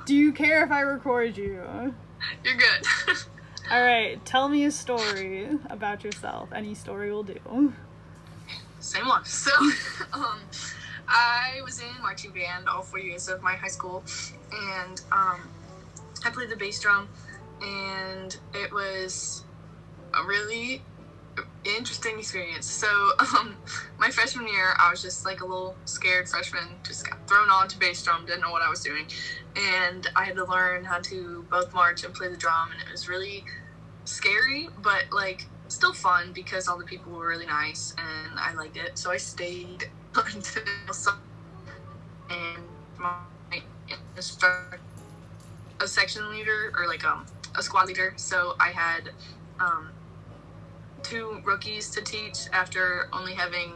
Do you care if I record you? You're good. All right, tell me a story about yourself. Any story will do. Same one. So, I was in marching band all 4 years of my high school, and I played the bass drum, and it was a really interesting experience. So, my freshman year, I was just like a little scared freshman, just got thrown on to bass drum, didn't know what I was doing, and I had to learn how to both march and play the drum, and it was really scary, but like still fun because all the people were really nice and I liked it. So I stayed until and my instructor, a section leader or like a squad leader. So I had 2 rookies to teach after only having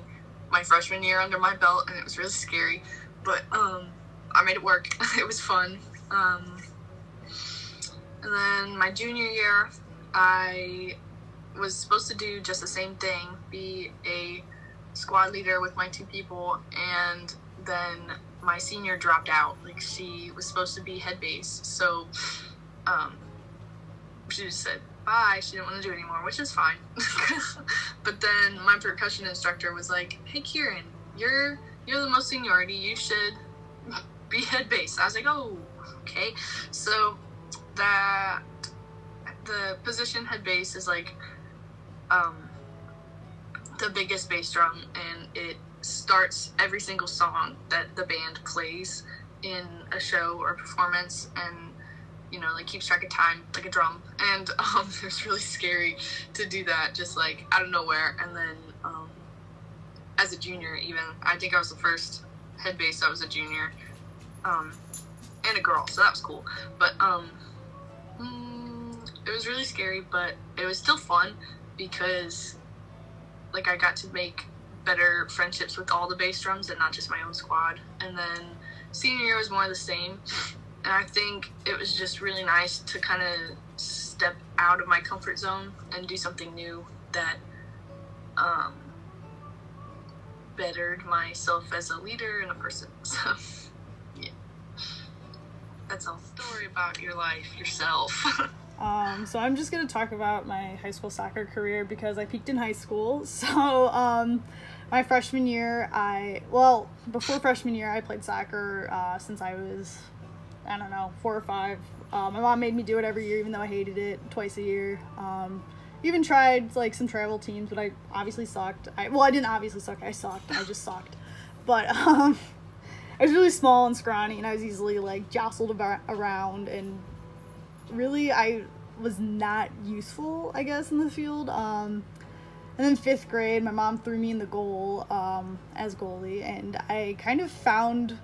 my freshman year under my belt, and it was really scary, but I made it work. It was fun. And then my junior year, I was supposed to do just the same thing, be a squad leader with my 2 people, and then my senior dropped out. Like, she was supposed to be head bass, so she just said bye. She didn't want to do it anymore, which is fine. But then my percussion instructor was like, hey, Kieran, you're the most seniority, you should be head bass. I was like, oh, okay. So the position head bass is like the biggest bass drum, and it starts every single song that the band plays in a show or performance, and like keeps track of time like a drum. And it was really scary to do that just like out of nowhere. And then as a junior, even I think I was the first head bass that was a junior, and a girl, so that was cool. But it was really scary, but it was still fun because like I got to make better friendships with all the bass drums and not just my own squad. And then senior year was more of the same, and I think it was just really nice to kind of step out of my comfort zone and do something new that bettered myself as a leader and a person. So yeah, that's all. Story about your life, yourself. So I'm just going to talk about my high school soccer career because I peaked in high school. So my freshman year, before freshman year, I played soccer since I was, 4 or 5. My mom made me do it every year, even though I hated it, twice a year. Even tried like some travel teams, but I obviously sucked. I didn't obviously suck. I sucked. I just sucked. But I was really small and scrawny, and I was easily like jostled around, and really I was not useful, I guess, in the field. And then 5th grade, my mom threw me in the goal as goalie, and I kind of found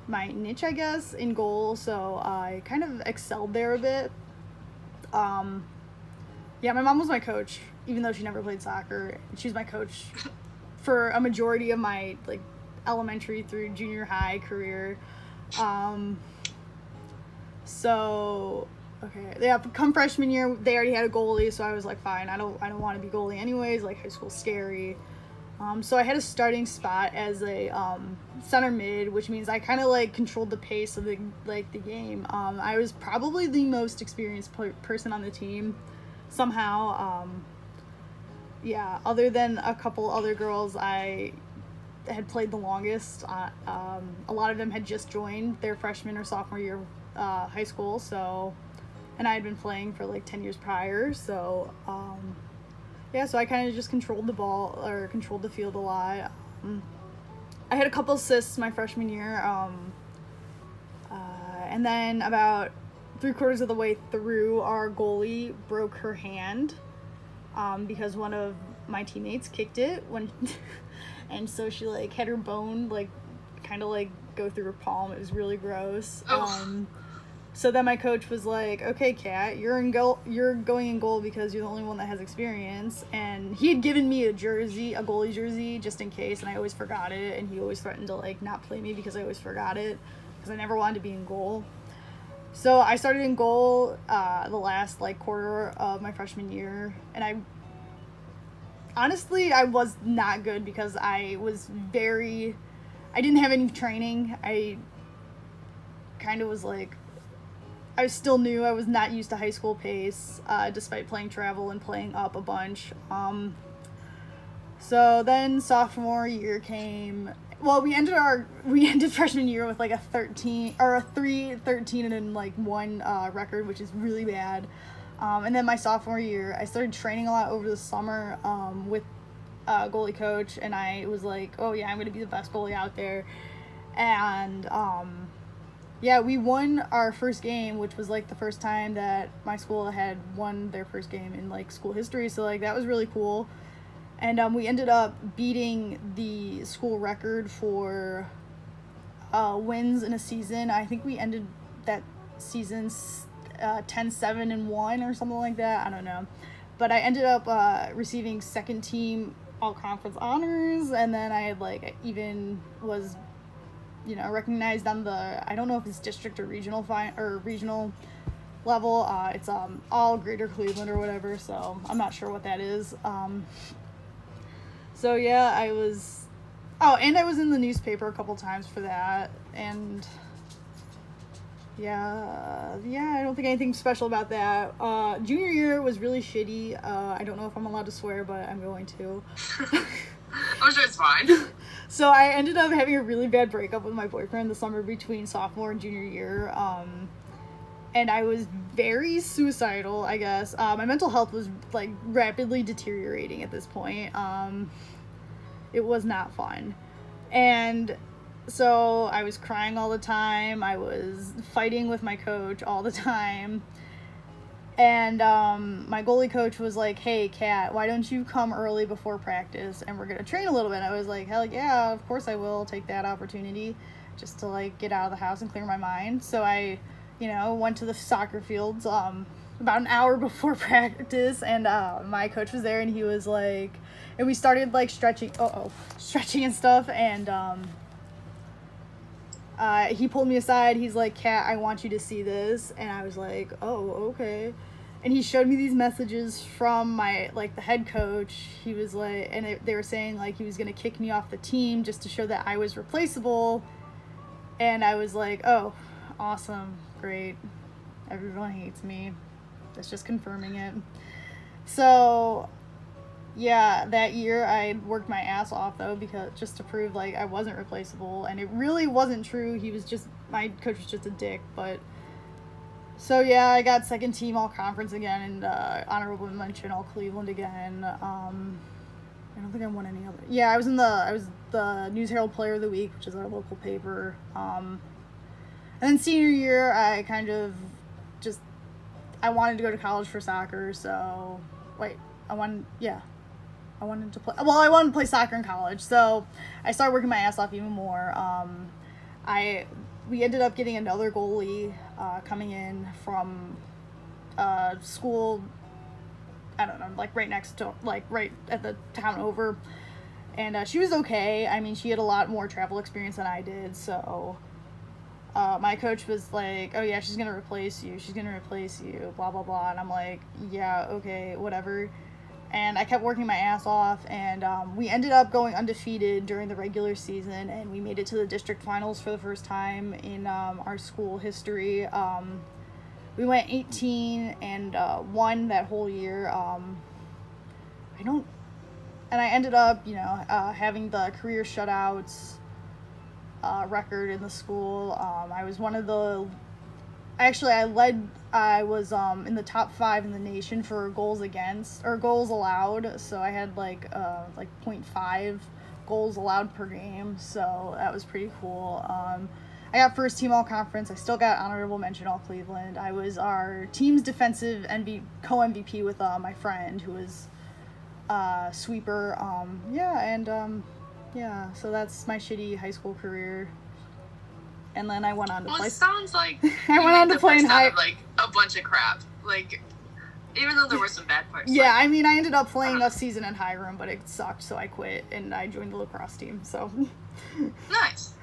my niche, I guess, in goal, so I kind of excelled there a bit. Yeah, my mom was my coach, even though she never played soccer. She was my coach for a majority of my like elementary through junior high career. So okay, yeah. Come freshman year, they already had a goalie, so I was like, fine. I don't want to be goalie anyways. Like, high school's scary. So I had a starting spot as a center mid, which means I kind of like controlled the pace of the game. I was probably the most experienced person on the team somehow. Yeah, other than a couple other girls, I had played the longest. A lot of them had just joined their freshman or sophomore year high school, so, and I had been playing for like 10 years prior, so yeah, so I kind of just controlled the ball, or controlled the field a lot. I had a couple assists my freshman year, and then about 3/4 of the way through, our goalie broke her hand because one of my teammates kicked it and so she like had her bone like kind of like go through her palm. It was really gross. So then my coach was like, okay, Kat, you're going in goal because you're the only one that has experience. And he had given me a goalie jersey, just in case, and I always forgot it. And he always threatened to like not play me because I always forgot it, because I never wanted to be in goal. So I started in goal the last like quarter of my freshman year, and I was not good because I didn't have any training. I kind of was like I was still new. I was not used to high school pace, despite playing travel and playing up a bunch. So then sophomore year came. Well, we ended freshman year with like a 13 and like 1 record, which is really bad. And then my sophomore year, I started training a lot over the summer with a goalie coach, and I was like, oh yeah, I'm gonna be the best goalie out there. And yeah, we won our first game, which was like the first time that my school had won their first game in like school history. So like that was really cool. And we ended up beating the school record for wins in a season. I think we ended that season 10-7-1 or something like that. I don't know. But I ended up receiving second team all-conference honors. And then I like even was, recognized on the, I don't know if it's district or regional regional level. It's all Greater Cleveland or whatever. So I'm not sure what that is. So yeah, I was in the newspaper a couple times for that, and yeah, I don't think anything special about that. Junior year was really shitty. I don't know if I'm allowed to swear, but I'm going to. I'm sure it's fine. So I ended up having a really bad breakup with my boyfriend the summer between sophomore and junior year, and I was very suicidal, I guess. My mental health was like rapidly deteriorating at this point. It was not fun. And so I was crying all the time. I was fighting with my coach all the time. And my goalie coach was like, hey, Kat, why don't you come early before practice and we're going to train a little bit? And I was like, hell yeah, of course I will take that opportunity just to like get out of the house and clear my mind. So I went to the soccer fields about an hour before practice, and my coach was there, and he was like, and we started like stretching and stuff, and he pulled me aside. He's like, Kat, I want you to see this. And I was like, oh, okay. And he showed me these messages from the head coach. He was like, and they were saying like he was going to kick me off the team just to show that I was replaceable. And I was like, oh, awesome. Great. Everyone hates me. That's just confirming it. So yeah, that year I worked my ass off though, because just to prove like I wasn't replaceable, and it really wasn't true. My coach was just a dick. But so yeah, I got second team all conference again, and honorable mention all Cleveland again. I don't think I won any other. Yeah, I was the News Herald Player of the Week, which is our local paper. And then senior year, I kind of I wanted to go to college for soccer, so, I wanted to play soccer in college, so I started working my ass off even more. We ended up getting another goalie coming in from school, I don't know, like right next to, like right at the town over, and she was okay. I mean, she had a lot more travel experience than I did, so my coach was like, oh yeah, she's gonna replace you, blah blah blah, and I'm like, yeah, okay, whatever. And I kept working my ass off, and we ended up going undefeated during the regular season, and we made it to the district finals for the first time in our school history. We went 18 and won that whole year. I ended up, having the career shutouts record in the school. I was one of the, actually I was in the top 5 in the nation for goals against, or goals allowed, so I had like 0.5 goals allowed per game, so that was pretty cool. I got first team all conference. I still got honorable mention all Cleveland. I was our team's defensive co-MVP with my friend who was sweeper. So that's my shitty high school career. And then I went on to play. It sounds like I went on to play in high. Like a bunch of crap. Like, even though there were some bad parts. Yeah, I mean, I ended up playing a season in Hiram, but it sucked, so I quit and I joined the lacrosse team. So. Nice.